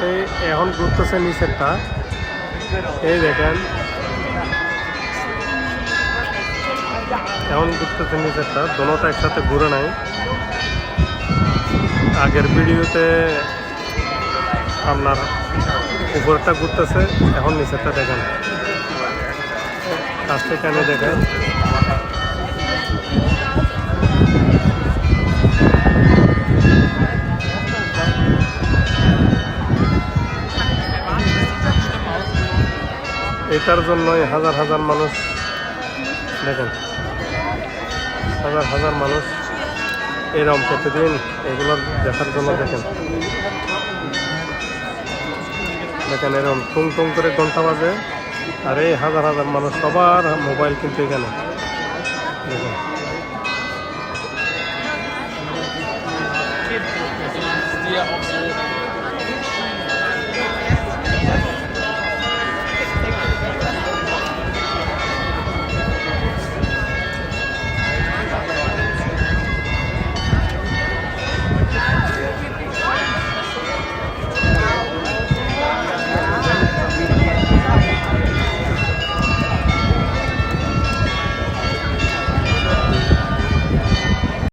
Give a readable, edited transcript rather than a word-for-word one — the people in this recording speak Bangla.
এই এখন ঘুরতেছে নিচেরটা, এই দেখেন এখন ঘুরতেছে নিচেরটা, দোনোটা একসাথে ঘুরে নাই। আগের ভিডিওতে আপনার উপরটা ঘুরতেছে, এখন নিচেরটা দেখেন, কাছ থেকে এনে দেখেন। এটার জন্যই হাজার হাজার মানুষ দেখেন, হাজার হাজার মানুষ এরকম প্রতিদিন এগুলো দেখার জন্য দেখেন দেখেন এরকম টুং টুং করে ঘন্টা বাজে, আর এই হাজার হাজার মানুষ সবার মোবাইল কিন্তু এখানে।